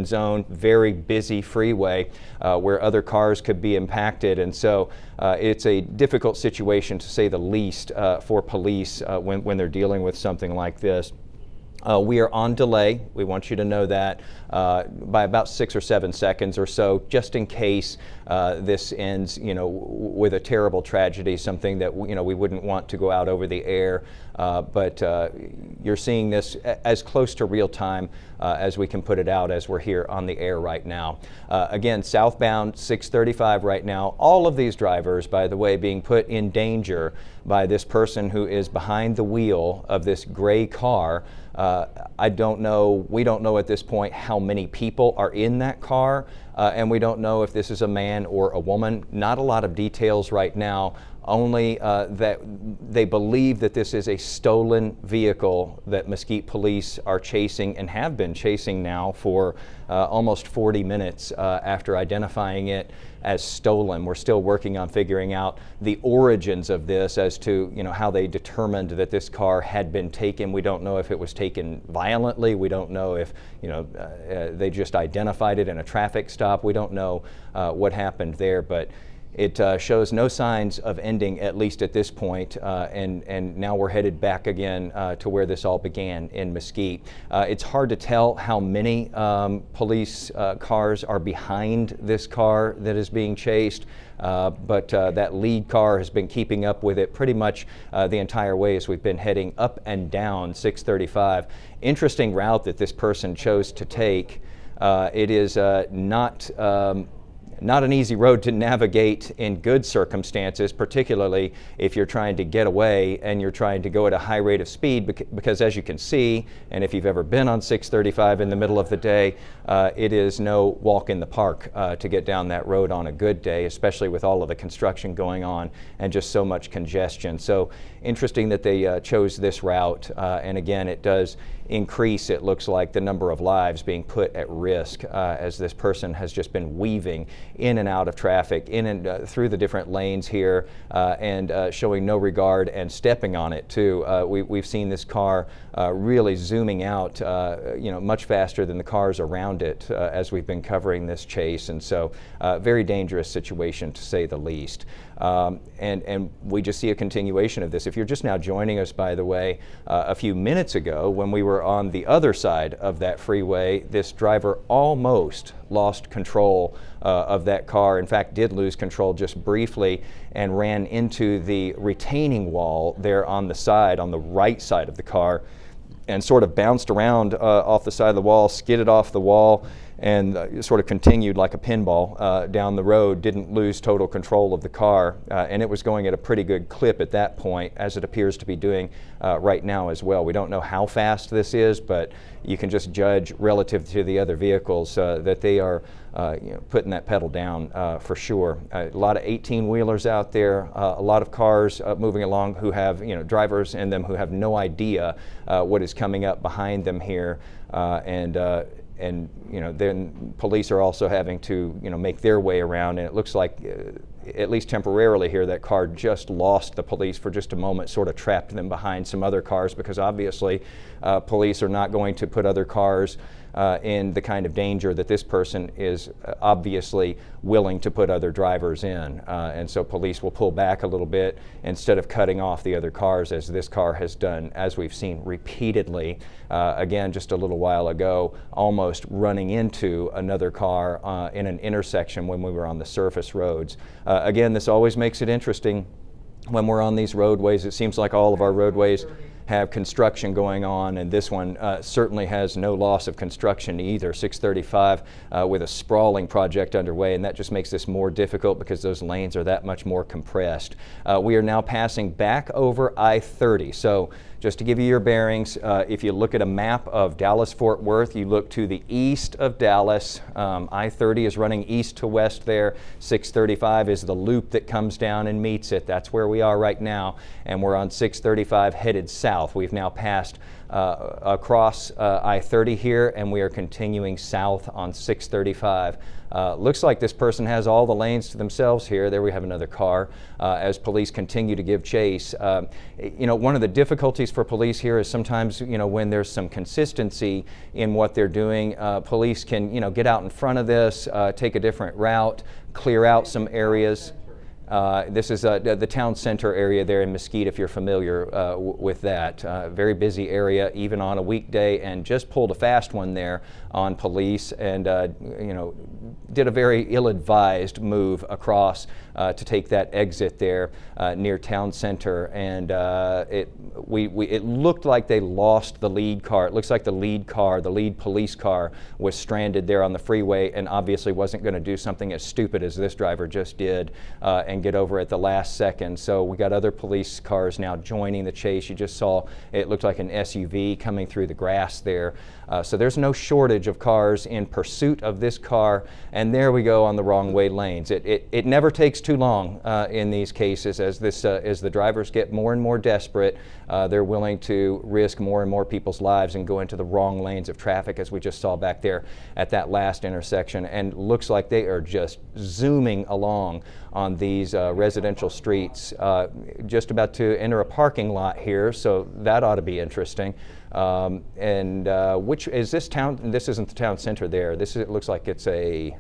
zone, very busy freeway where other cars could be impacted, and so it's a difficult situation to say the least for police when they're dealing with something like this. We are on delay. We want you to know that by about 6 or 7 seconds or so, just in case this ends, with a terrible tragedy, something that we wouldn't want to go out over the air. But you're seeing this as close to real time as we can put it out as we're here on the air right now. Again, southbound 635 right now. All of these drivers, by the way, being put in danger by this person who is behind the wheel of this gray car. We don't know at this point how many people are in that car, and we don't know if this is a man or a woman. Not a lot of details right now, only that they believe that this is a stolen vehicle that Mesquite police are chasing and have been chasing now for almost 40 minutes after identifying it as stolen. We're still working on figuring out the origins of this as to how they determined that this car had been taken. We don't know if it was taken violently. We don't know if they just identified it in a traffic stop. We don't know what happened there, but it shows no signs of ending, at least at this point, and now we're headed back again to where this all began in Mesquite. It's hard to tell how many police cars are behind this car that is being chased, but that lead car has been keeping up with it pretty much the entire way as we've been heading up and down 635. Interesting route that this person chose to take. It is not an easy road to navigate in good circumstances, particularly if you're trying to get away and you're trying to go at a high rate of speed, because as you can see, and if you've ever been on 635 in the middle of the day, it is no walk in the park to get down that road on a good day, especially with all of the construction going on and just so much congestion. So interesting that they chose this route, and again, it does increase, it looks like, the number of lives being put at risk as this person has just been weaving in and out of traffic, in and through the different lanes here, and showing no regard and stepping on it too. We've seen this car really zooming out, much faster than the cars around it as we've been covering this chase, and so very dangerous situation to say the least. And we just see a continuation of this. If you're just now joining us, by the way, a few minutes ago when we were on the other side of that freeway, this driver almost lost control of that car. In fact, did lose control just briefly and ran into the retaining wall there on the side, on the right side of the car, and sort of bounced around off the side of the wall, skidded off the wall, and sort of continued like a pinball down the road, didn't lose total control of the car, and it was going at a pretty good clip at that point, as it appears to be doing right now as well. We don't know how fast this is, but you can just judge relative to the other vehicles that they are putting that pedal down for sure. A lot of 18-wheelers out there, a lot of cars moving along who have drivers in them who have no idea what is coming up behind them here, and then police are also having to make their way around, and it looks like at least temporarily here that car just lost the police for just a moment, sort of trapped them behind some other cars, because obviously police are not going to put other cars in the kind of danger that this person is obviously willing to put other drivers in. And so police will pull back a little bit instead of cutting off the other cars, as this car has done, as we've seen repeatedly. Again, just a little while ago, almost running into another car in an intersection when we were on the surface roads. Again, this always makes it interesting when we're on these roadways. It seems like all of our roadways have construction going on, and this one certainly has no loss of construction either. 635 with a sprawling project underway, and that just makes this more difficult because those lanes are that much more compressed. We are now passing back over I-30. So just to give you your bearings, if you look at a map of Dallas-Fort Worth, you look to the east of Dallas. I-30 is running east to west there. 635 is the loop that comes down and meets it. That's where we are right now, and we're on 635 headed south. We've now passed across I-30 here, and we are continuing south on 635. Looks like this person has all the lanes to themselves here. There we have another car as police continue to give chase. One of the difficulties for police here is sometimes, when there's some consistency in what they're doing, police can, get out in front of this, take a different route, clear out some areas. This is the town center area there in Mesquite, if you're familiar with that. Very busy area, even on a weekday, and just pulled a fast one there on police, and did a very ill-advised move across to take that exit there near town center, and it looked like they lost the lead car. It looks like the lead police car, was stranded there on the freeway, and obviously wasn't going to do something as stupid as this driver just did and get over at the last second. So we got other police cars now joining the chase. You just saw it looked like an SUV coming through the grass there. So there's no shortage of cars in pursuit of this car, and there we go on the wrong way lanes. It never takes too long in these cases as the drivers get more and more desperate. They're willing to risk more and more people's lives and go into the wrong lanes of traffic, as we just saw back there at that last intersection, and looks like they are just zooming along on these residential streets. Just about to enter a parking lot here, so that ought to be interesting. Which is this town? This isn't the town center there. It looks like it's a,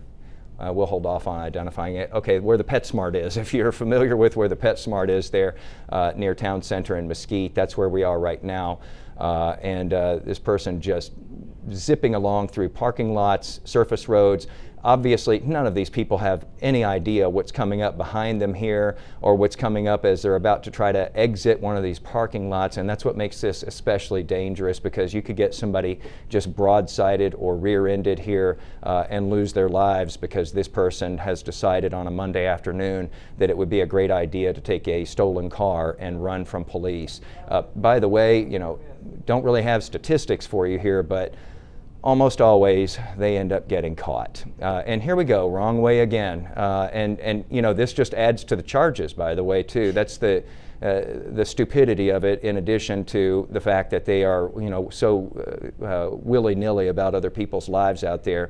we'll hold off on identifying it. Okay, where the PetSmart is. If you're familiar with where the PetSmart is there near town center in Mesquite, that's where we are right now. This person just zipping along through parking lots, surface roads. Obviously, none of these people have any idea what's coming up behind them here or what's coming up as they're about to try to exit one of these parking lots, and that's what makes this especially dangerous, because you could get somebody just broadsided or rear-ended here and lose their lives because this person has decided on a Monday afternoon that it would be a great idea to take a stolen car and run from police. By the way, don't really have statistics for you here, but almost always they end up getting caught. And here we go, wrong way again. This just adds to the charges, by the way, too. That's the stupidity of it, in addition to the fact that they are, so willy-nilly about other people's lives out there.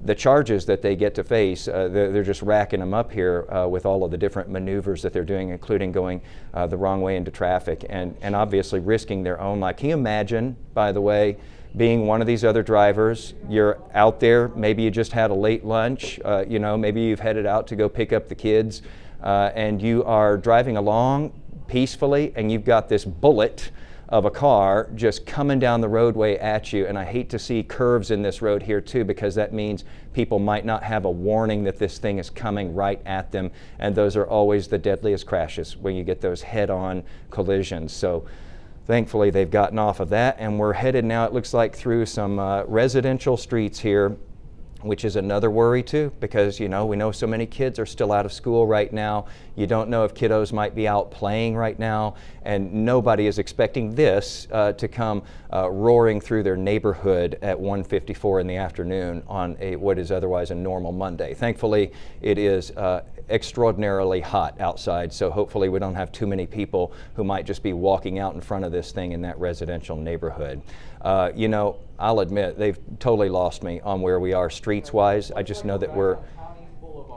The charges that they get to face, they're just racking them up here with all of the different maneuvers that they're doing, including going the wrong way into traffic and obviously risking their own life. Can you imagine, by the way, being one of these other drivers? You're out there, maybe you just had a late lunch, maybe you've headed out to go pick up the kids, and you are driving along peacefully, and you've got this bullet of a car just coming down the roadway at you. And I hate to see curves in this road here too, because that means people might not have a warning that this thing is coming right at them, and those are always the deadliest crashes, when you get those head-on collisions. So thankfully they've gotten off of that, and we're headed now, it looks like, through some residential streets here, which is another worry too, because we know so many kids are still out of school right now. You don't know if kiddos might be out playing right now, and nobody is expecting this to come roaring through their neighborhood at 1:54 in the afternoon on what is otherwise a normal Monday. Thankfully, it is extraordinarily hot outside, so hopefully we don't have too many people who might just be walking out in front of this thing in that residential neighborhood. I'll admit, they've totally lost me on where we are streets-wise. I just know that we're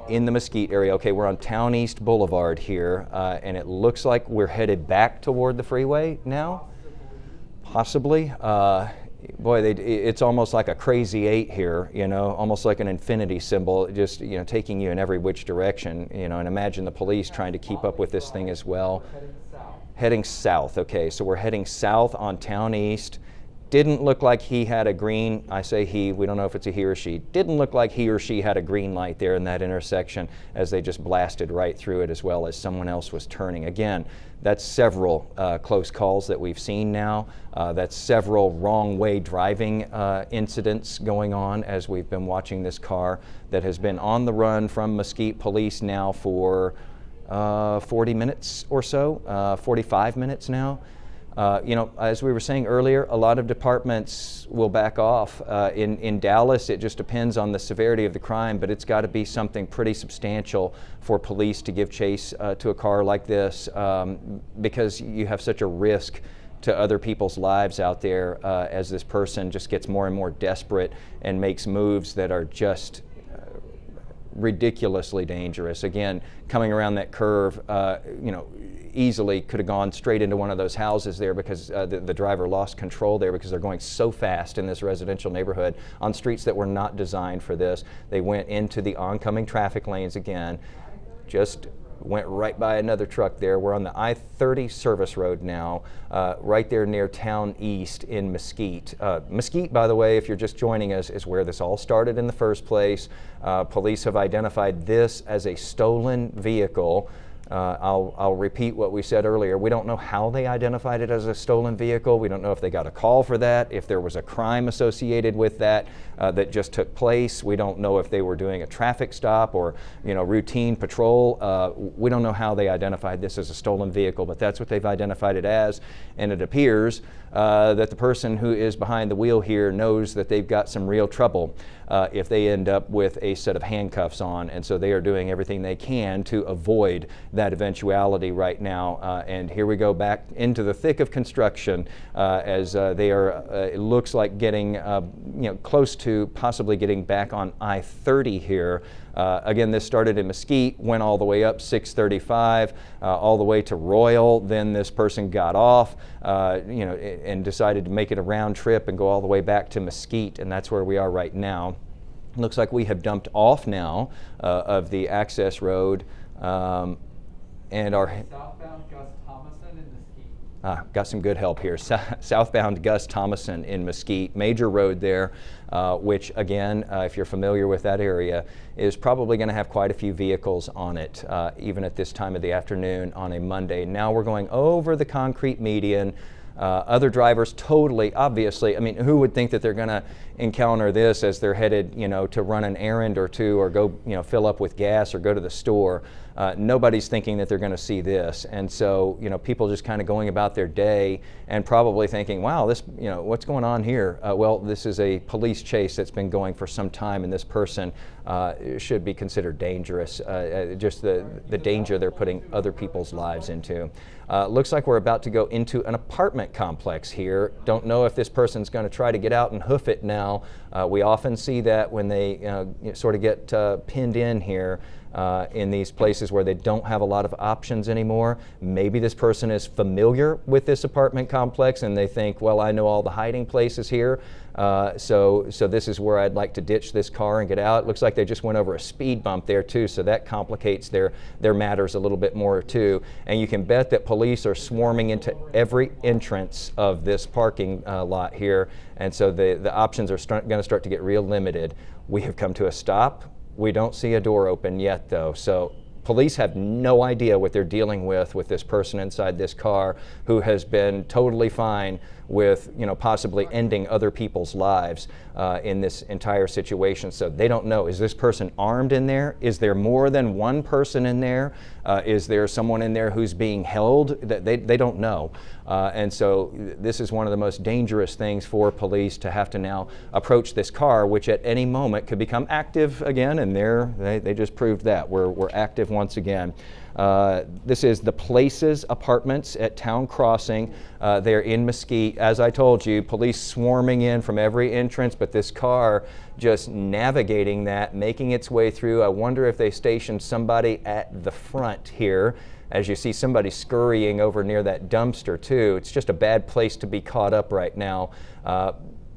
in the Mesquite area. Okay, we're on Town East Boulevard here, and it looks like we're headed back toward the freeway now, possibly. Boy, it's almost like a crazy eight here, almost like an infinity symbol, just, taking you in every which direction, and imagine the police trying to keep up with this thing as well. Heading south, okay, so we're heading south on Town East. Didn't look like he had a green, I say he, we don't know if it's a he or she, didn't look like he or she had a green light there in that intersection as they just blasted right through it, as well as someone else was turning. Again, that's several close calls that we've seen now. That's several wrong way driving incidents going on as we've been watching this car that has been on the run from Mesquite police now for 40 minutes or so, 45 minutes now. As we were saying earlier, a lot of departments will back off. In Dallas, it just depends on the severity of the crime, but it's got to be something pretty substantial for police to give chase to a car like this, because you have such a risk to other people's lives out there as this person just gets more and more desperate and makes moves that are just ridiculously dangerous. Again, coming around that curve, easily could have gone straight into one of those houses there because the driver lost control there because they're going so fast in this residential neighborhood on streets that were not designed for this. They went into the oncoming traffic lanes again, just went right by another truck there. We're on the I-30 service road now, right there near Town East in Mesquite. Mesquite, by the way, if you're just joining us, is where this all started in the first place. Police have identified this as a stolen vehicle. I'll repeat what we said earlier. We don't know how they identified it as a stolen vehicle. We don't know if they got a call for that, if there was a crime associated with that that just took place. We don't know if they were doing a traffic stop or routine patrol. We don't know how they identified this as a stolen vehicle, but that's what they've identified it as. And it appears that the person who is behind the wheel here knows that they've got some real trouble if they end up with a set of handcuffs on, and so they are doing everything they can to avoid that eventuality right now. And here we go back into the thick of construction as they are, it looks like getting close to possibly getting back on I-30 here. Again, this started in Mesquite, went all the way up 635, all the way to Royal. Then this person got off, and decided to make it a round trip and go all the way back to Mesquite, and that's where we are right now. Looks like we have dumped off now of the access road, and our southbound Gus Thomason in Mesquite. Got some good help here. Southbound Gus Thomason in Mesquite, major road there, which again, if you're familiar with that area, is probably going to have quite a few vehicles on it, even at this time of the afternoon on a Monday. Now we're going over the concrete median. Other drivers totally, obviously, I mean, who would think that they're going to encounter this as they're headed, to run an errand or two or go, fill up with gas or go to the store? Nobody's thinking that they're going to see this. And so, people just kind of going about their day and probably thinking, wow, this, what's going on here? Well, this is a police chase that's been going for some time, and this person should be considered dangerous. Just the danger they're putting other people's lives into. Looks like we're about to go into an apartment complex here. Don't know if this person's going to try to get out and hoof it now. We often see that when they sort of get pinned in here in these places where they don't have a lot of options anymore. Maybe this person is familiar with this apartment complex and they think, well, I know all the hiding places here. So this is where I'd like to ditch this car and get out. It looks like they just went over a speed bump there too, so that complicates their matters a little bit more too. And you can bet that police are swarming into every entrance of this parking lot here, and so the options are going to start to get real limited. We have come to a stop. We don't see a door open yet though, so police have no idea what they're dealing with this person inside this car who has been totally fine with, possibly ending other people's lives in this entire situation. So they don't know, is this person armed in there? Is there more than one person in there? Is there someone in there who's being held? They don't know. And so this is one of the most dangerous things for police, to have to now approach this car, which at any moment could become active again, and they just proved that. We're active once again. This is the Places Apartments at Town Crossing. They're in Mesquite. As I told you, police swarming in from every entrance, but this car just navigating that, making its way through. I wonder if they stationed somebody at the front here. As you see somebody scurrying over near that dumpster too. It's just a bad place to be caught up right now.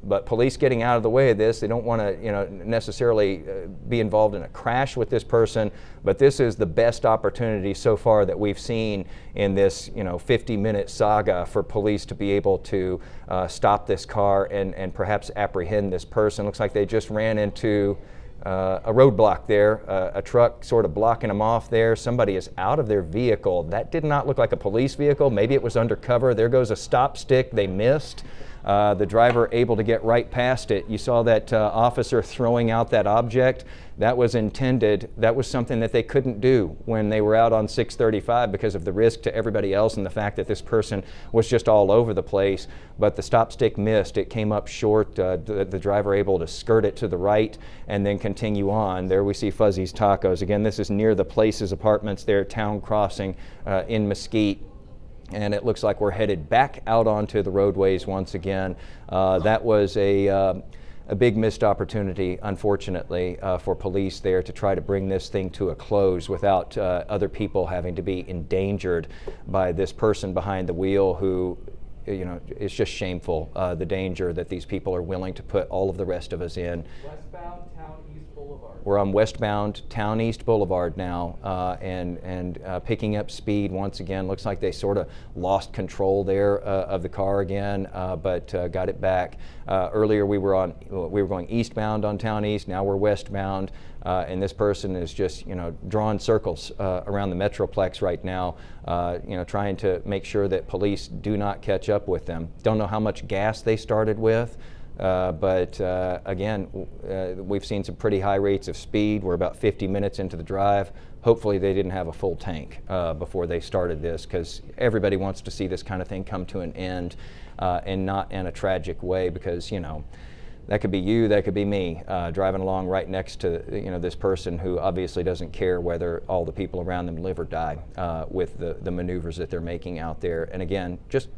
But police getting out of the way of this, they don't want to necessarily be involved in a crash with this person, but this is the best opportunity so far that we've seen in this 50-minute saga for police to be able to stop this car and perhaps apprehend this person. Looks like they just ran into a roadblock there, a truck sort of blocking them off there. Somebody is out of their vehicle. That did not look like a police vehicle. Maybe it was undercover. There goes a stop stick they missed. The driver able to get right past it. You saw that officer throwing out that object. That was intended, that was something that they couldn't do when they were out on 635 because of the risk to everybody else and the fact that this person was just all over the place. But the stop stick missed. It came up short. The driver able to skirt it to the right and then continue on. There we see Fuzzy's Tacos. Again, this is near the Places Apartments there, Town Crossing in Mesquite. and it looks like we're headed back out onto the roadways once again. That was a big missed opportunity, unfortunately, for police there to try to bring this thing to a close without other people having to be endangered by this person behind the wheel who, you know, it's just shameful, the danger that these people are willing to put all of the rest of us in. Westbound Town East Boulevard. We're on westbound Town East Boulevard now, and picking up speed once again. Looks like they sort of lost control there of the car again, but got it back. Earlier we were going eastbound on Town East. Now we're westbound, and this person is just, you know, drawing circles around the Metroplex right now, you know, trying to make sure that police do not catch up with them. Don't know how much gas they started with. But again, we've seen some pretty high rates of speed. We're about 50 minutes into the drive. Hopefully they didn't have a full tank before they started this, because everybody wants to see this kind of thing come to an end, and not in a tragic way, because, you know, that could be you, that could be me, driving along right next to, you know, this person who obviously doesn't care whether all the people around them live or die with the maneuvers that they're making out there. And again, just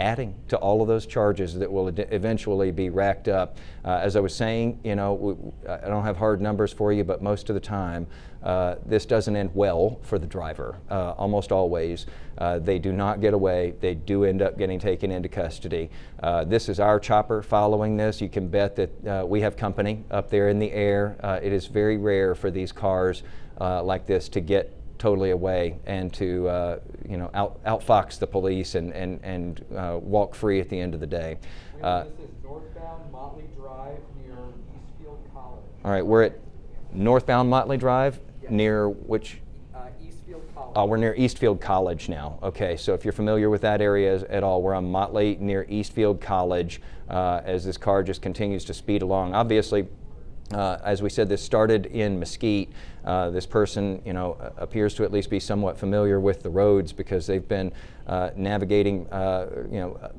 adding to all of those charges that will eventually be racked up. As I was saying, you know, I don't have hard numbers for you, but most of the time this doesn't end well for the driver. Almost always they do not get away. They do end up getting taken into custody. This is our chopper following this. You can bet that we have company up there in the air. It is very rare for these cars like this to get totally away and to you know, outfox the police and walk free at the end of the day. This is northbound Motley Drive near Eastfield College. All right, we're at northbound Motley Drive, yes. Near which? Eastfield College. Oh, we're near Eastfield College now. Okay, so if you're familiar with that area at all, we're on Motley near Eastfield College as this car just continues to speed along. Obviously, as we said, this started in Mesquite. This person, you know, appears to at least be somewhat familiar with the roads, because they've been navigating, you know,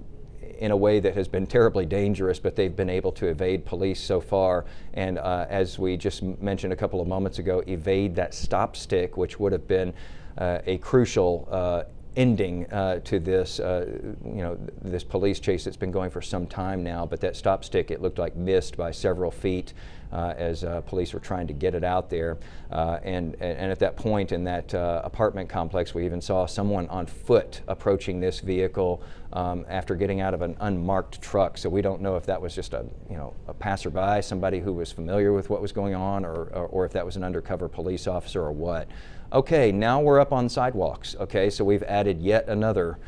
in a way that has been terribly dangerous, but they've been able to evade police so far. And as we just mentioned a couple of moments ago, evade that stop stick, which would have been a crucial ending to this, you know, this police chase that's been going for some time now. But that stop stick, it looked like missed by several feet as police were trying to get it out there. And at that point in that apartment complex, we even saw someone on foot approaching this vehicle after getting out of an unmarked truck. So we don't know if that was just a, you know, a passerby, somebody who was familiar with what was going on, or if that was an undercover police officer or what. Okay, now we're up on sidewalks. Okay, so we've added yet another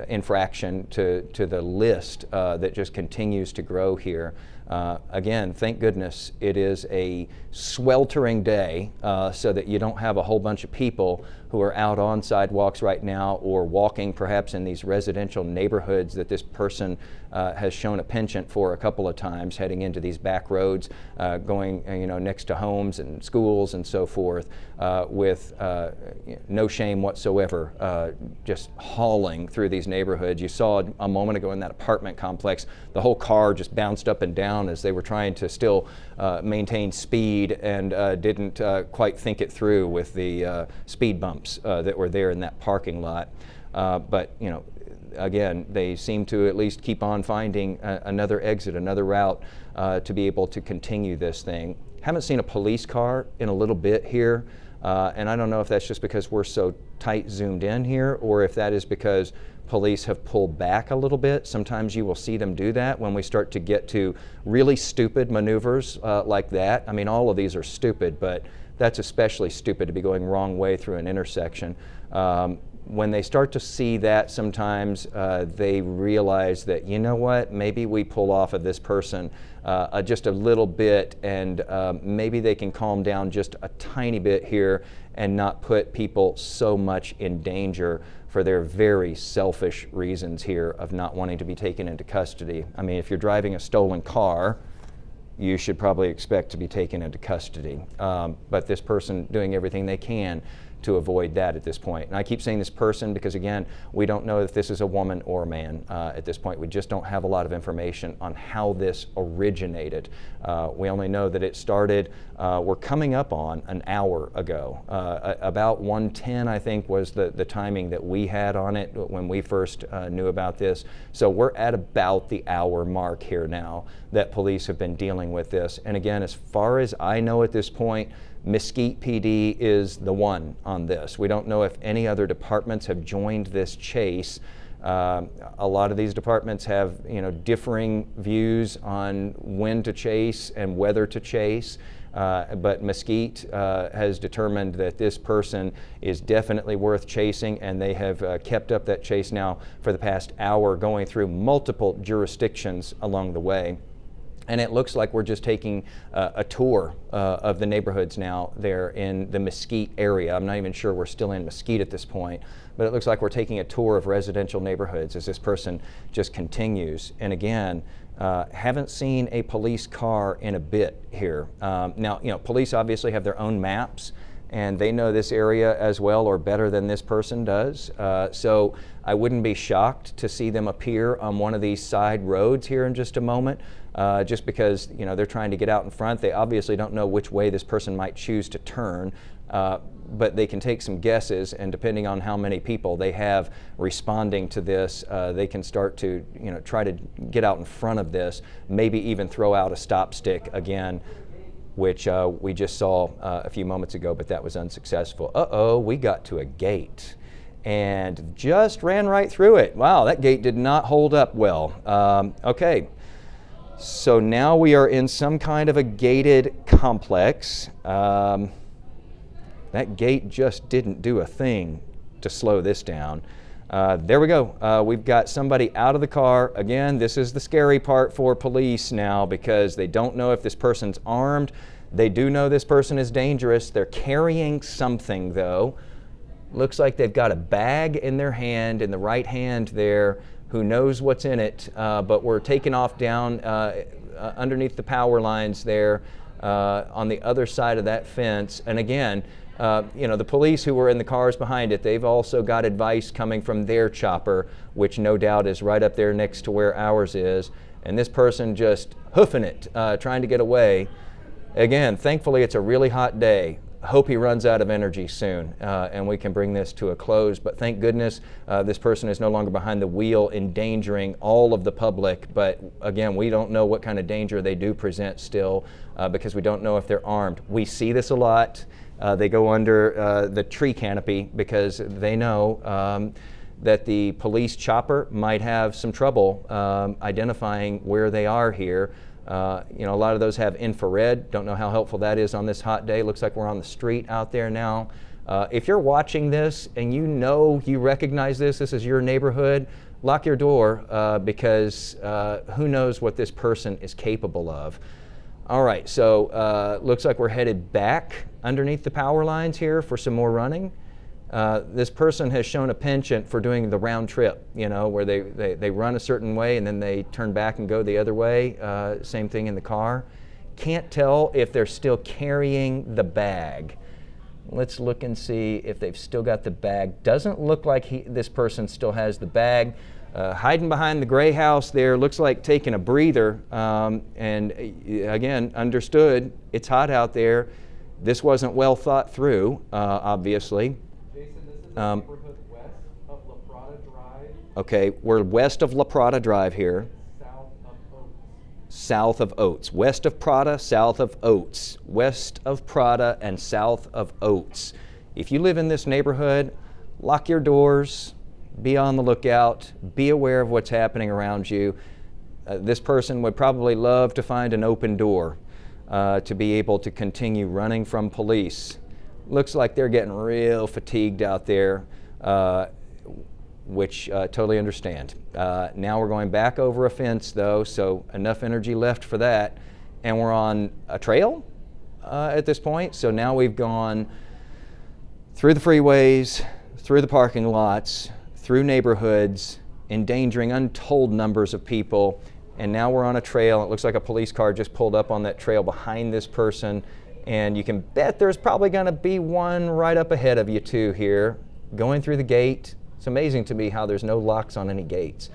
infraction to the list that just continues to grow here. Again, thank goodness it is a sweltering day, so that you don't have a whole bunch of people who are out on sidewalks right now, or walking perhaps in these residential neighborhoods that this person has shown a penchant for a couple of times, heading into these back roads, going, you know, next to homes and schools and so forth, with no shame whatsoever, just hauling through these neighborhoods. You saw a moment ago in that apartment complex, the whole car just bounced up and down as they were trying to still maintain speed, and didn't quite think it through with the speed bumps that were there in that parking lot. But, you know, again, they seem to at least keep on finding another exit, another route to be able to continue this thing. Haven't seen a police car in a little bit here, and I don't know if that's just because we're so tight zoomed in here, or if that is because police have pulled back a little bit. Sometimes you will see them do that when we start to get to really stupid maneuvers like that. I mean, all of these are stupid, but that's especially stupid to be going wrong way through an intersection. When they start to see that, sometimes they realize that, you know what, maybe we pull off of this person just a little bit, and maybe they can calm down just a tiny bit here and not put people so much in danger for their very selfish reasons here of not wanting to be taken into custody. I mean, if you're driving a stolen car, you should probably expect to be taken into custody. But this person doing everything they can to avoid that at this point. And I keep saying this person because, again, we don't know if this is a woman or a man at this point. We just don't have a lot of information on how this originated. We only know that it started, we're coming up on an hour ago. About 1:10, I think, was the timing that we had on it when we first knew about this. So we're at about the hour mark here now that police have been dealing with this. And again, as far as I know at this point, Mesquite PD is the one on this. We don't know if any other departments have joined this chase. A lot of these departments have, differing views on when to chase and whether to chase. But Mesquite has determined that this person is definitely worth chasing, and they have kept up that chase now for the past hour, going through multiple jurisdictions along the way. And it looks like we're just taking a tour of the neighborhoods now there in the Mesquite area. I'm not even sure we're still in Mesquite at this point, but it looks like we're taking a tour of residential neighborhoods as this person just continues. And again, haven't seen a police car in a bit here. Now, police obviously have their own maps, and they know this area as well or better than this person does. So I wouldn't be shocked to see them appear on one of these side roads here in just a moment, just because they're trying to get out in front. They obviously don't know which way this person might choose to turn, but they can take some guesses, and depending on how many people they have responding to this, they can start to try to get out in front of this, maybe even throw out a stop stick again, which we just saw a few moments ago, but that was unsuccessful. Uh-oh, we got to a gate and just ran right through it. Wow, that gate did not hold up well. Okay, so now we are in some kind of a gated complex. That gate just didn't do a thing to slow this down. There we go. We've got somebody out of the car. Again, this is the scary part for police now, because they don't know if this person's armed. They do know this person is dangerous. They're carrying something, though. Looks like they've got a bag in their hand, in the right hand there. Who knows what's in it? But we're taking off down underneath the power lines there on the other side of that fence. And again, the police who were in the cars behind it, they've also got advice coming from their chopper, which no doubt is right up there next to where ours is. And this person just hoofing it, trying to get away. Again, thankfully it's a really hot day. Hope he runs out of energy soon and we can bring this to a close. But thank goodness this person is no longer behind the wheel, endangering all of the public. But again, we don't know what kind of danger they do present still because we don't know if they're armed. We see this a lot. They go under the tree canopy because they know that the police chopper might have some trouble identifying where they are here. A lot of those have infrared. Don't know how helpful that is on this hot day. Looks like we're on the street out there now. If you're watching this and you recognize this is your neighborhood, lock your door because who knows what this person is capable of. All right, so looks like we're headed back underneath the power lines here for some more running. This person has shown a penchant for doing the round trip, where they run a certain way and then they turn back and go the other way. Same thing in the car. Can't tell if they're still carrying the bag. Let's look and see if they've still got the bag. Doesn't look like this person still has the bag. Hiding behind the gray house there, looks like taking a breather. And again, understood, it's hot out there. This wasn't well thought through, obviously. Jason, this is the neighborhood west of La Prada Drive. Okay, we're west of La Prada Drive here. South of Oaks. South of Oats. West of Prada, south of Oats. West of Prada and south of Oats. If you live in this neighborhood, lock your doors, be on the lookout, be aware of what's happening around you. This person would probably love to find an open door to be able to continue running from police. Looks like they're getting real fatigued out there, which totally understand. Now we're going back over a fence though, so enough energy left for that. And we're on a trail at this point. So now we've gone through the freeways, through the parking lots, through neighborhoods, endangering untold numbers of people. And now we're on a trail. It looks like a police car just pulled up on that trail behind this person. And you can bet there's probably going to be one right up ahead of you too here, going through the gate. It's amazing to me how there's no locks on any gates.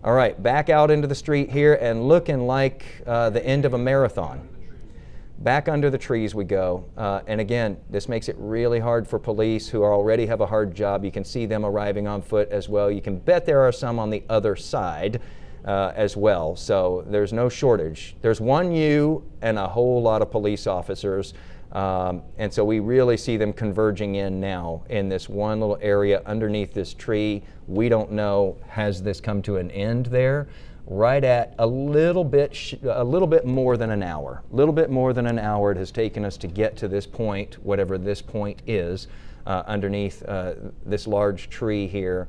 All right, back out into the street here and looking like the end of a marathon. Back under the trees we go. And again, this makes it really hard for police who already have a hard job. You can see them arriving on foot as well. You can bet there are some on the other side as well. So there's no shortage. There's one U and a whole lot of police officers. And so we really see them converging in now in this one little area underneath this tree. We don't know, has this come to an end there? Right at a little bit more than an hour. A little bit more than an hour it has taken us to get to this point, whatever this point is, underneath this large tree here,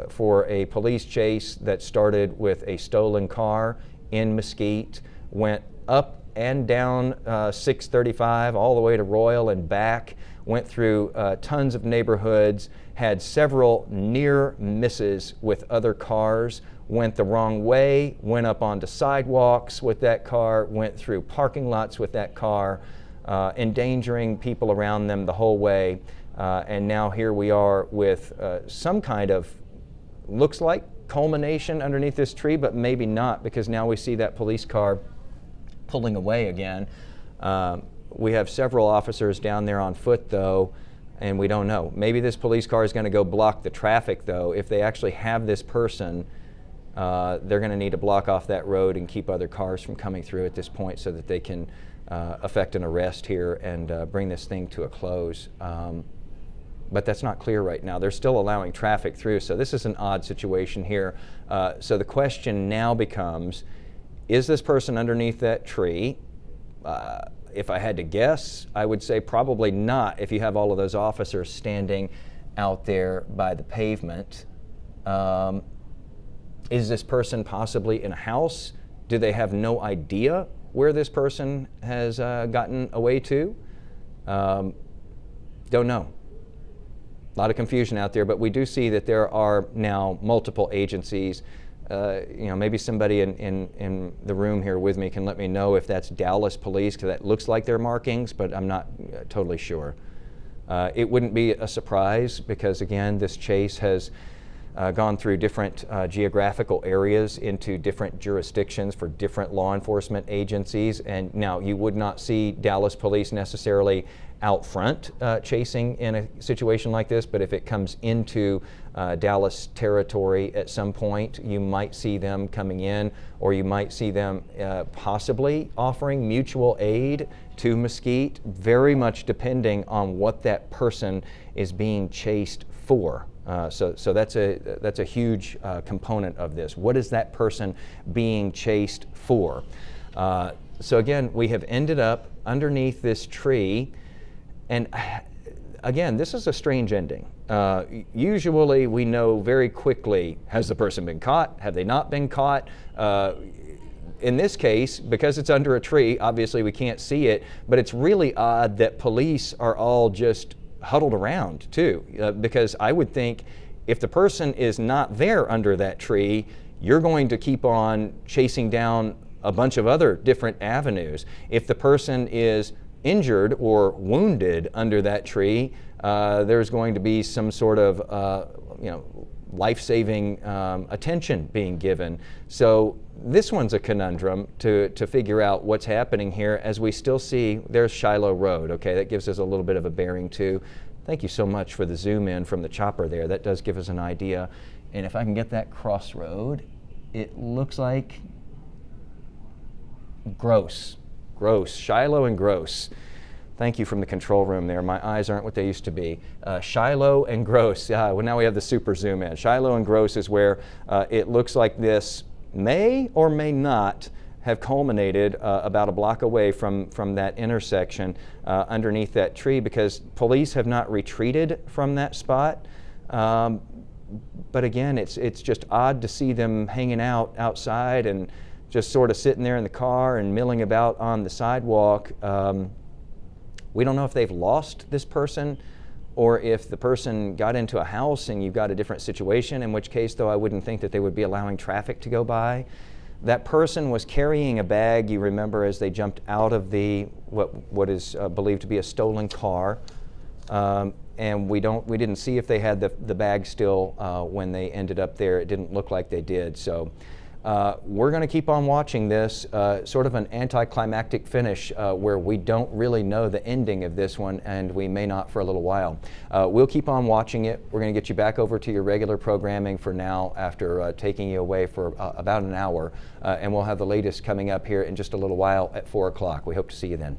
for a police chase that started with a stolen car in Mesquite, went up and down 635 all the way to Royal and back, went through tons of neighborhoods, had several near misses with other cars, went the wrong way, went up onto sidewalks with that car, went through parking lots with that car, endangering people around them the whole way. And now here we are with some kind of, looks like culmination underneath this tree, but maybe not, because now we see that police car pulling away again. We have several officers down there on foot though, and we don't know. Maybe this police car is going to go block the traffic though. If they actually have this person, they're going to need to block off that road and keep other cars from coming through at this point so that they can effect an arrest here and bring this thing to a close. But that's not clear right now. They're still allowing traffic through, so this is an odd situation here. So the question now becomes, is this person underneath that tree? If I had to guess, I would say probably not if you have all of those officers standing out there by the pavement. Is this person possibly in a house? Do they have no idea where this person has gotten away to? Don't know. A lot of confusion out there, but we do see that there are now multiple agencies. Maybe somebody in the room here with me can let me know if that's Dallas Police, because that looks like their markings, but I'm not totally sure. It wouldn't be a surprise because, again, this chase has gone through different geographical areas into different jurisdictions for different law enforcement agencies. And now you would not see Dallas Police necessarily out front chasing in a situation like this, but if it comes into Dallas territory at some point, you might see them coming in, or you might see them possibly offering mutual aid to Mesquite, very much depending on what that person is being chased for. So that's a huge component of this. What is that person being chased for? So again, we have ended up underneath this tree, and again, this is a strange ending. Usually we know very quickly, has the person been caught? Have they not been caught? In this case, because it's under a tree, obviously we can't see it, but it's really odd that police are all just huddled around too, because I would think if the person is not there under that tree, you're going to keep on chasing down a bunch of other different avenues. If the person is injured or wounded under that tree, there's going to be some sort of life-saving attention being given. So this one's a conundrum to figure out what's happening here, as we still see there's Shiloh Road. Okay, that gives us a little bit of a bearing too. Thank you so much for the zoom in from the chopper there. That does give us an idea. And if I can get that crossroad, it looks like Gross, Shiloh and Gross. Thank you from the control room there. My eyes aren't what they used to be. Shiloh and Gross. Well, now we have the super zoom in. Shiloh and Gross is where it looks like this may or may not have culminated about a block away from that intersection underneath that tree, because police have not retreated from that spot. But again, it's just odd to see them hanging out outside and just sort of sitting there in the car and milling about on the sidewalk. We don't know if they've lost this person or if the person got into a house and you've got a different situation, in which case, though, I wouldn't think that they would be allowing traffic to go by. That person was carrying a bag, you remember, as they jumped out of the what is believed to be a stolen car. And we didn't see if they had the bag still when they ended up there. It didn't look like they did. So we're going to keep on watching this, sort of an anticlimactic finish where we don't really know the ending of this one, and we may not for a little while. We'll keep on watching it. We're going to get you back over to your regular programming for now after taking you away for about an hour, and we'll have the latest coming up here in just a little while at 4 o'clock. We hope to see you then.